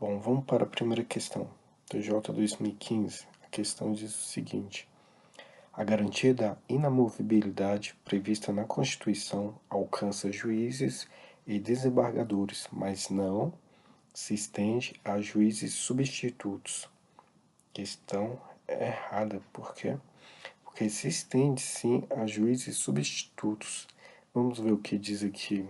Bom, vamos para a primeira questão. TJ 2015, a questão diz o seguinte: a garantia da inamovibilidade prevista na Constituição alcança juízes e desembargadores, mas não se estende a juízes substitutos. Questão errada, por quê? Porque se estende sim a juízes substitutos. Vamos ver o que diz aqui.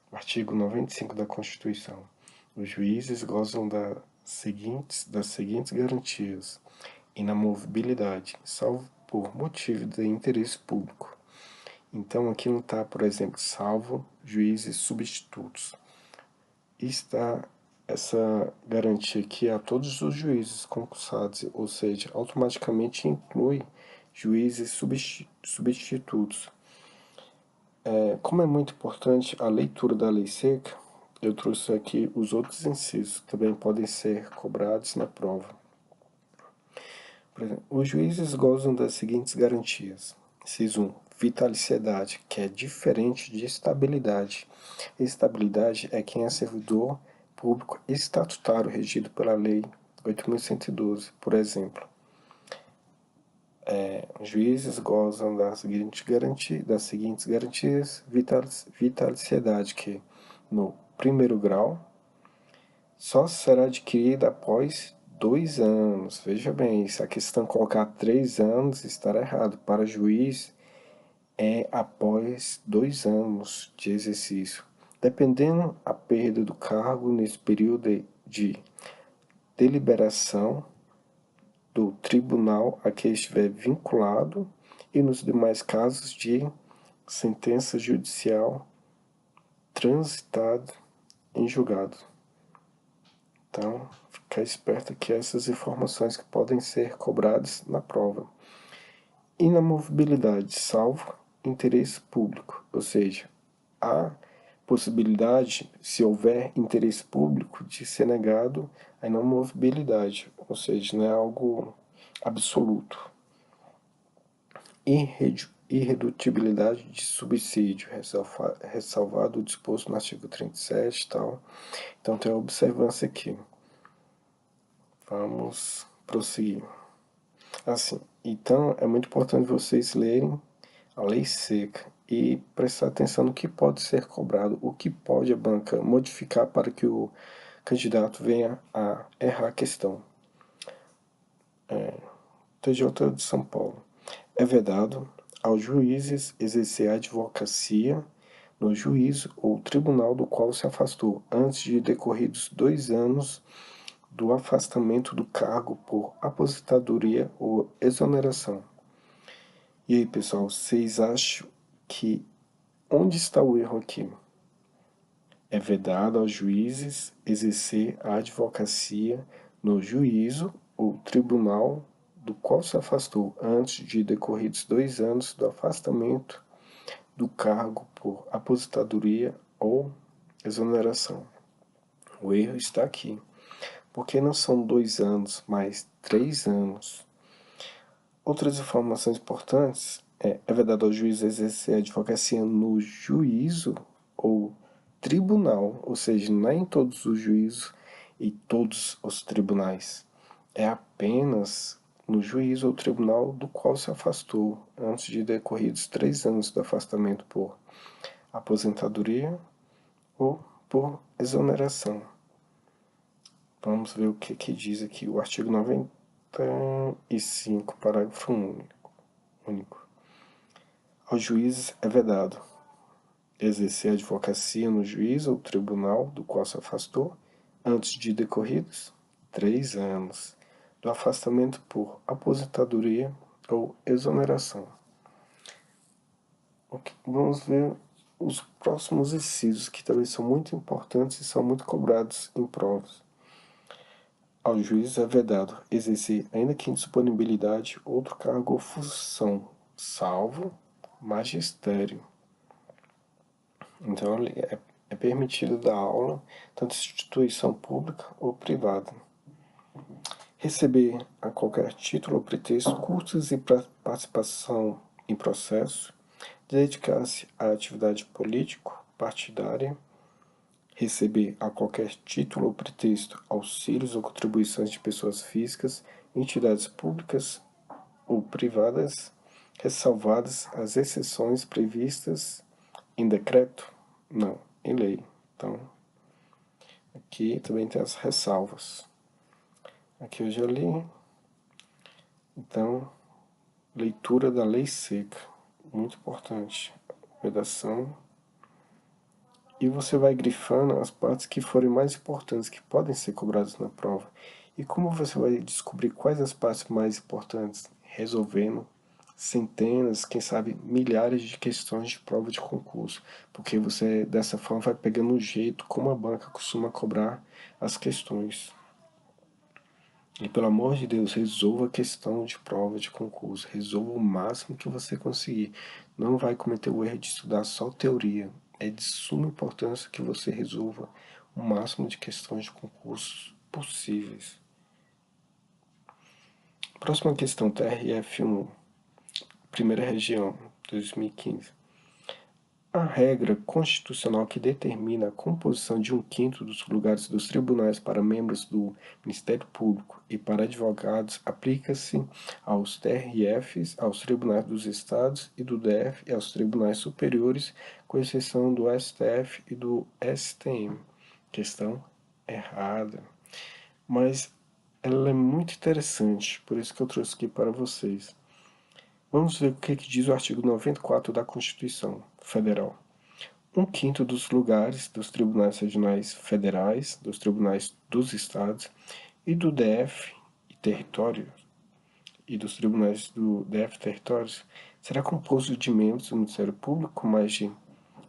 Artigo 95 da Constituição. Os juízes gozam das seguintes garantias: inamovibilidade, salvo por motivo de interesse público. Então aqui não está, por exemplo, salvo juízes substitutos. E está essa garantia aqui a todos os juízes concursados, ou seja, automaticamente inclui juízes substitutos. Como é muito importante a leitura da lei seca, eu trouxe aqui os outros incisos que também podem ser cobrados na prova. Por exemplo, os juízes gozam das seguintes garantias. Inciso 1. Vitaliciedade, que é diferente de estabilidade. Estabilidade é quem é servidor público estatutário regido pela Lei 8.112, por exemplo. Juízes gozam das seguintes garantias: vitaliciedade, que no primeiro grau só será adquirida após 2 anos. Veja bem, se a questão colocar 3 anos, estará errado. Para juiz, é após 2 anos de exercício. Dependendo a perda do cargo nesse período de deliberação do tribunal a que estiver vinculado e nos demais casos de sentença judicial transitada em julgado. Então, ficar esperto que essas informações que podem ser cobradas na prova. Inamovibilidade, salvo interesse público, ou seja, há possibilidade, se houver interesse público, de ser negado a inamovibilidade, ou seja, não é algo absoluto. Irredutibilidade de subsídio, ressalvado o disposto no artigo 37 e tal. Então tem a observância aqui. Vamos prosseguir. Assim, então é muito importante vocês lerem a lei seca e prestar atenção no que pode ser cobrado, o que pode a banca modificar para que o candidato venha a errar a questão. TJ de São Paulo. É vedado aos juízes exercer a advocacia no juízo ou tribunal do qual se afastou, antes de decorridos 2 anos do afastamento do cargo por aposentadoria ou exoneração. E aí, pessoal, vocês acham que onde está o erro aqui? É vedado aos juízes exercer a advocacia no juízo ou tribunal do qual se afastou, antes de decorridos 2 anos do afastamento do cargo por aposentadoria ou exoneração. O erro está aqui. Porque não são 2 anos, mas 3 anos. Outras informações importantes é vedado ao juiz exercer a advocacia no juízo ou tribunal, ou seja, não é em todos os juízos e todos os tribunais. É apenas no juízo ou tribunal do qual se afastou, antes de decorridos 3 anos do afastamento por aposentadoria ou por exoneração. Vamos ver o que diz aqui o artigo 95, parágrafo único. Aos juízes é vedado exercer a advocacia no juiz ou tribunal do qual se afastou, antes de decorridos 3 anos do afastamento por aposentadoria ou exoneração. Vamos ver os próximos incisos, que também são muito importantes e são muito cobrados em provas. Ao juiz é vedado exercer, ainda que em disponibilidade, outro cargo ou função, salvo magistério. Então, é permitido dar aula, tanto em instituição pública ou privada. Receber, a qualquer título ou pretexto, custos e participação em processo. Dedicar-se à atividade político-partidária. receber a qualquer título ou pretexto auxílios ou contribuições de pessoas físicas, entidades públicas ou privadas, ressalvadas as exceções previstas em decreto? Não, em lei. Então, aqui também tem as ressalvas. Aqui eu já li. Então, leitura da lei seca, muito importante. Redação. E você vai grifando as partes que forem mais importantes, que podem ser cobradas na prova. E como você vai descobrir quais as partes mais importantes? Resolvendo centenas, quem sabe milhares de questões de prova de concurso. Porque você, dessa forma, vai pegando o jeito como a banca costuma cobrar as questões. E pelo amor de Deus, resolva a questão de prova de concurso. Resolva o máximo que você conseguir. Não vai cometer o erro de estudar só teoria. É de suma importância que você resolva o máximo de questões de concursos possíveis. Próxima questão, TRF1, primeira região, 2015. A regra constitucional que determina a composição de 1/5 dos lugares dos tribunais para membros do Ministério Público e para advogados aplica-se aos TRFs, aos tribunais dos estados e do DF e aos tribunais superiores, com exceção do STF e do STM. Questão errada. Mas ela é muito interessante, por isso que eu trouxe aqui para vocês. Vamos ver o que diz o artigo 94 da Constituição Federal. 1/5 dos lugares dos tribunais regionais federais, dos tribunais dos estados e do DF e território e dos tribunais do DF e territórios será composto de membros do Ministério Público com mais de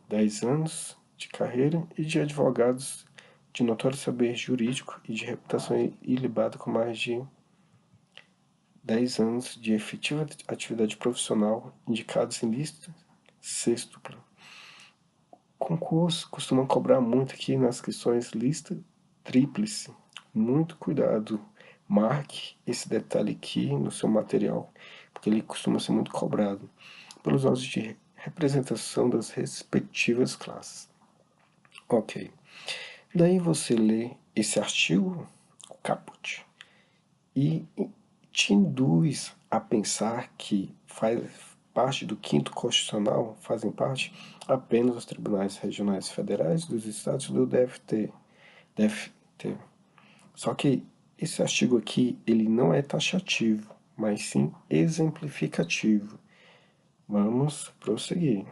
10 anos de carreira e de advogados de notório saber jurídico e de reputação ilibada com mais de 10 anos de efetiva atividade profissional indicados em lista sextupla. Concurso costumam cobrar muito aqui nas questões lista tríplice. Muito cuidado. Marque esse detalhe aqui no seu material, porque ele costuma ser muito cobrado pelos autos de representação das respectivas classes. Ok. Daí você lê esse artigo, o caput, e te induz a pensar que faz parte do 5º constitucional, fazem parte apenas os tribunais regionais federais dos estados do DFT. Só que esse artigo aqui, ele não é taxativo, mas sim exemplificativo. Vamos prosseguir.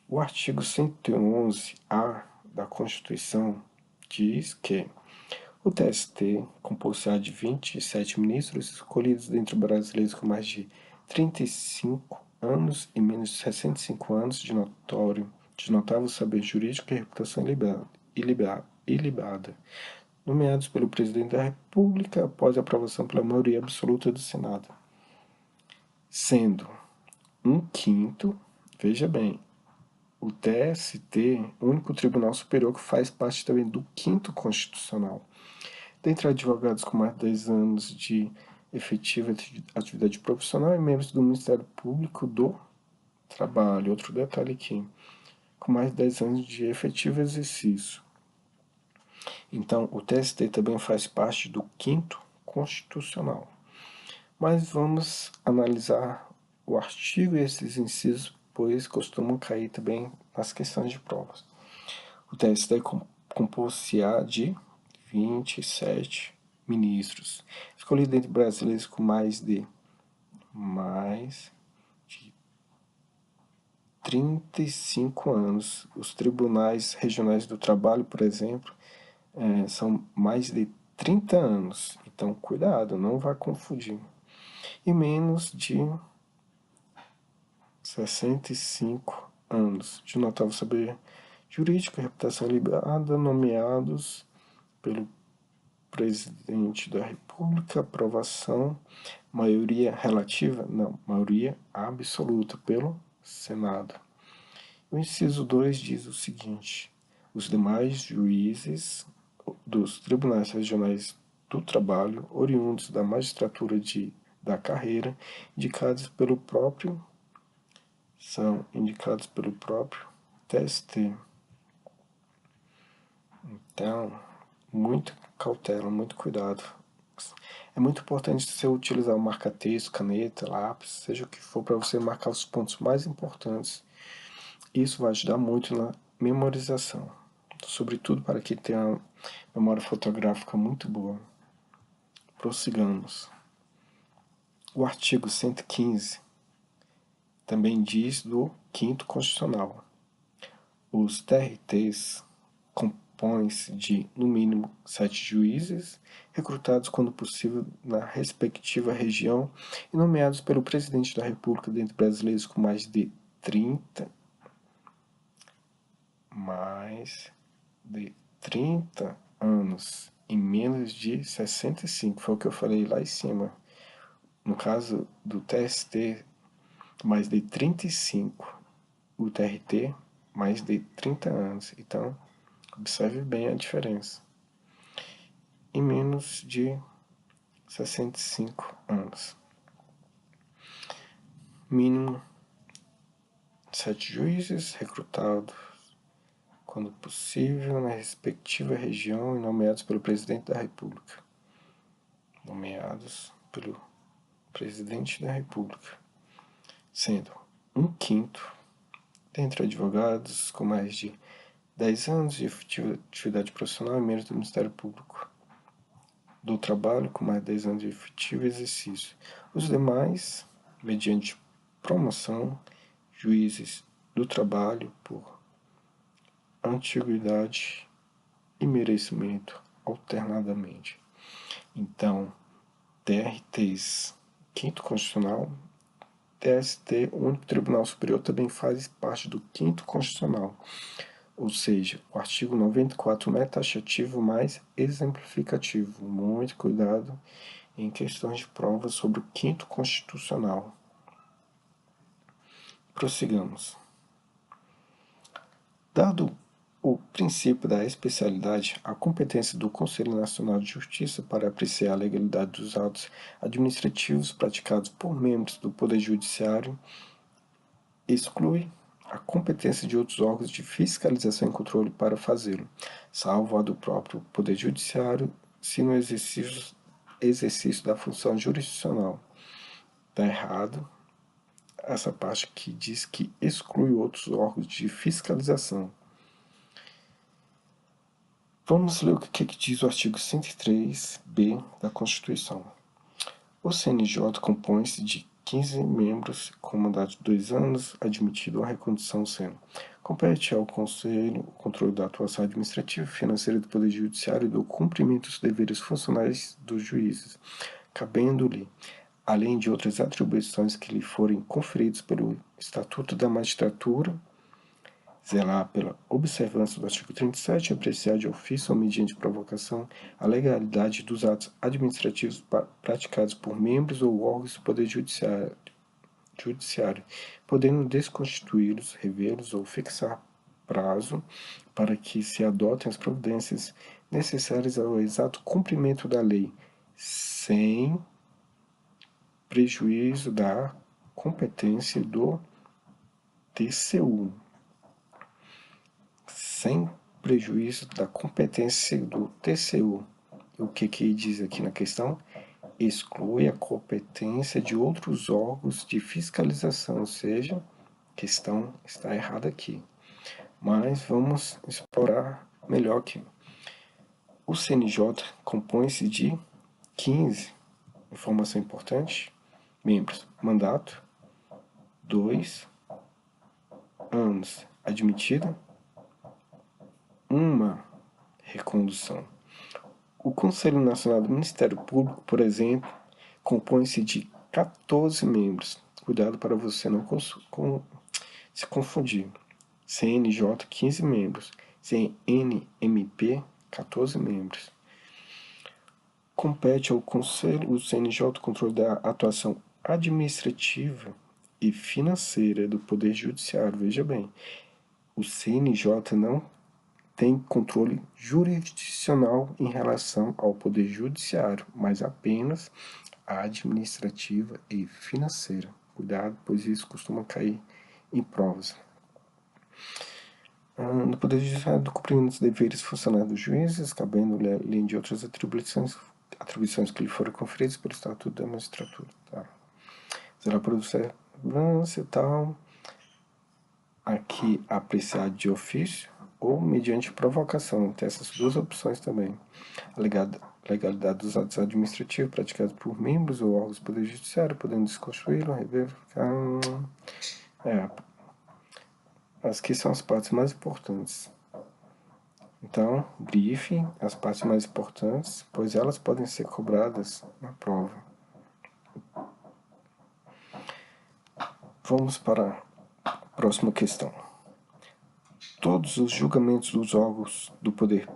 O artigo 111-A da Constituição diz que o TST, composto de 27 ministros escolhidos dentre brasileiros com mais de 35 anos e menos de 65 anos de notável saber jurídico e reputação ilibada, nomeados pelo Presidente da República após a aprovação pela maioria absoluta do Senado. Sendo 1/5, veja bem, o TST, o único tribunal superior que faz parte também do 5º constitucional. Dentre advogados com mais de 10 anos de efetiva atividade profissional e membros do Ministério Público do Trabalho. Outro detalhe aqui, com mais de 10 anos de efetivo exercício. Então, o TST também faz parte do 5º constitucional. Mas vamos analisar o artigo e esses incisos, pois costumam cair também nas questões de provas. O TST compor-se-á de 27 ministros, escolhidos entre brasileiros com mais de 35 anos. Os tribunais regionais do trabalho, por exemplo, são mais de 30 anos. Então, cuidado, não vá confundir. E menos de 65 anos, de notável saber jurídico e reputação ilibada, nomeados pelo Presidente da República, aprovação, maioria relativa? Não, maioria absoluta pelo Senado. O inciso 2 diz o seguinte: os demais juízes dos tribunais regionais do trabalho, oriundos da magistratura da carreira, são indicados pelo próprio TST. Então, muita cautela, muito cuidado. É muito importante você utilizar o marca-texto, caneta, lápis, seja o que for, para você marcar os pontos mais importantes. Isso vai ajudar muito na memorização, sobretudo para quem tem uma memória fotográfica muito boa. Prossigamos. O artigo 115 também diz do 5º Constitucional. Os TRTs compõem-se de, no mínimo, 7 juízes, recrutados quando possível na respectiva região e nomeados pelo Presidente da República dentre brasileiros com mais de 30 anos e menos de 65, foi o que eu falei lá em cima. No caso do TST, mais de 35, o TRT, mais de 30 anos. Então, observe bem a diferença. E menos de 65 anos. Mínimo 7 juízes recrutados, quando possível, na respectiva região e nomeados pelo Presidente da República. Nomeados pelo Presidente da República. Sendo 1/5 dentre advogados com mais de 10 anos de atividade profissional e membros do Ministério Público do Trabalho com mais de 10 anos de efetivo exercício. Os demais, mediante promoção, juízes do trabalho por antiguidade e merecimento alternadamente. Então, TRTs 5º Constitucional, TST, o único Tribunal Superior, também faz parte do 5º Constitucional. Ou seja, o artigo 94 não é taxativo, mas exemplificativo. Muito cuidado em questões de provas sobre o 5º Constitucional. Prossigamos. Dado o princípio da especialidade, a competência do Conselho Nacional de Justiça para apreciar a legalidade dos atos administrativos praticados por membros do Poder Judiciário exclui a competência de outros órgãos de fiscalização e controle para fazê-lo, salvo a do próprio Poder Judiciário, se no exercício da função jurisdicional. Está errado essa parte que diz que exclui outros órgãos de fiscalização. Vamos ler o que diz o artigo 103b da Constituição. O CNJ compõe-se de 15 membros com mandato de 2 anos, admitido a recondução sendo. Compete ao Conselho o controle da atuação administrativa e financeira do Poder Judiciário e do cumprimento dos deveres funcionais dos juízes, cabendo-lhe, além de outras atribuições que lhe forem conferidas pelo Estatuto da Magistratura, zelar pela observância do artigo 37 e apreciar de ofício ou mediante provocação a legalidade dos atos administrativos praticados por membros ou órgãos do Poder Judiciário, podendo desconstituí-los, revê-los ou fixar prazo para que se adotem as providências necessárias ao exato cumprimento da lei, sem prejuízo da competência do TCU. Sem prejuízo da competência do TCU. O que diz aqui na questão? Exclui a competência de outros órgãos de fiscalização, ou seja, a questão está errada aqui. Mas vamos explorar melhor aqui. O CNJ compõe-se de 15, informação importante, membros. Mandato, 2 anos. Admitida, uma recondução. O Conselho Nacional do Ministério Público, por exemplo, compõe-se de 14 membros. Cuidado para você não se confundir. CNJ, 15 membros. CNMP, 14 membros. Compete ao Conselho, o CNJ, o controle da atuação administrativa e financeira do Poder Judiciário. Veja bem, o CNJ não tem controle jurisdicional em relação ao Poder Judiciário, mas apenas a administrativa e financeira. Cuidado, pois isso costuma cair em provas. No Poder Judiciário, do cumprimento dos deveres funcionais dos juízes, cabendo além de outras atribuições que lhe foram conferidas pelo Estatuto da Magistratura. Tá? Zelar por observância e tal. Aqui, apreciado de ofício ou mediante provocação. Tem essas duas opções também. A legalidade dos atos administrativos praticados por membros ou órgãos do Poder Judiciário, podendo desconstruí-lo, verificar. As que são as partes mais importantes. Então, briefing, as partes mais importantes, pois elas podem ser cobradas na prova. Vamos para a próxima questão. Todos os julgamentos dos órgãos do Poder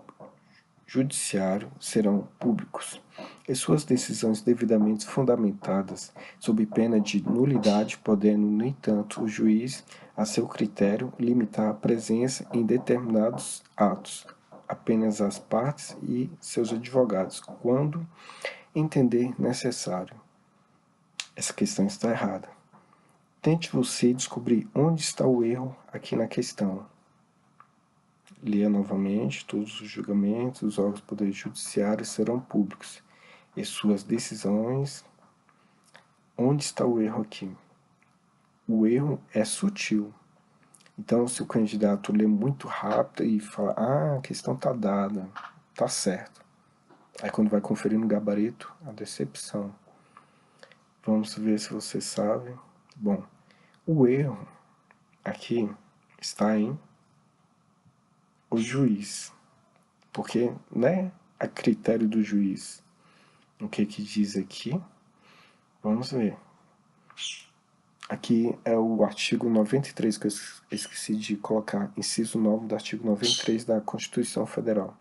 Judiciário serão públicos, e suas decisões devidamente fundamentadas, sob pena de nulidade, podendo, no entanto, o juiz, a seu critério, limitar a presença em determinados atos, apenas às partes e seus advogados, quando entender necessário. Essa questão está errada. Tente você descobrir onde está o erro aqui na questão. Leia novamente: todos os julgamentos dos órgãos do Poder Judiciário serão públicos, e suas decisões. Onde está o erro aqui? O erro é sutil. Então, se o candidato lê muito rápido e fala, a questão está dada, está certo. Aí, quando vai conferir no gabarito, a decepção. Vamos ver se você sabe. Bom, o erro aqui está em o juiz, porque não é a critério do juiz. O que diz aqui? Vamos ver. Aqui é o artigo 93, que eu esqueci de colocar, inciso 9 do artigo 93 da Constituição Federal.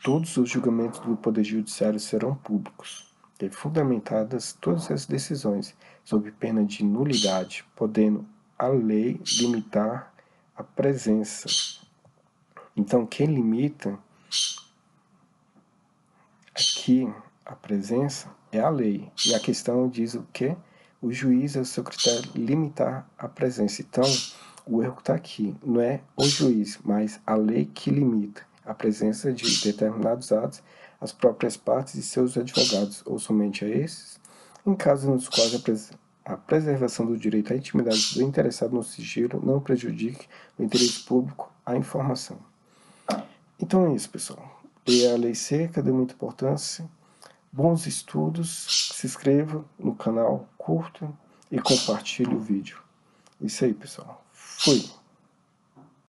Todos os julgamentos do Poder Judiciário serão públicos, e fundamentadas todas as decisões, sob pena de nulidade, podendo a lei limitar a presença. Então, quem limita aqui a presença é a lei. E a questão diz o quê? O juiz, é o seu critério, limitar a presença. Então, o erro está aqui. Não é o juiz, mas a lei que limita a presença de determinados atos, as próprias partes e seus advogados, ou somente a esses, em casos nos quais a preservação do direito à intimidade do interessado no sigilo não prejudique o interesse público à informação. Então é isso, pessoal. Leia a lei seca, dê muita importância. Bons estudos, se inscreva no canal, curta e compartilhe o vídeo. Isso aí, pessoal. Fui!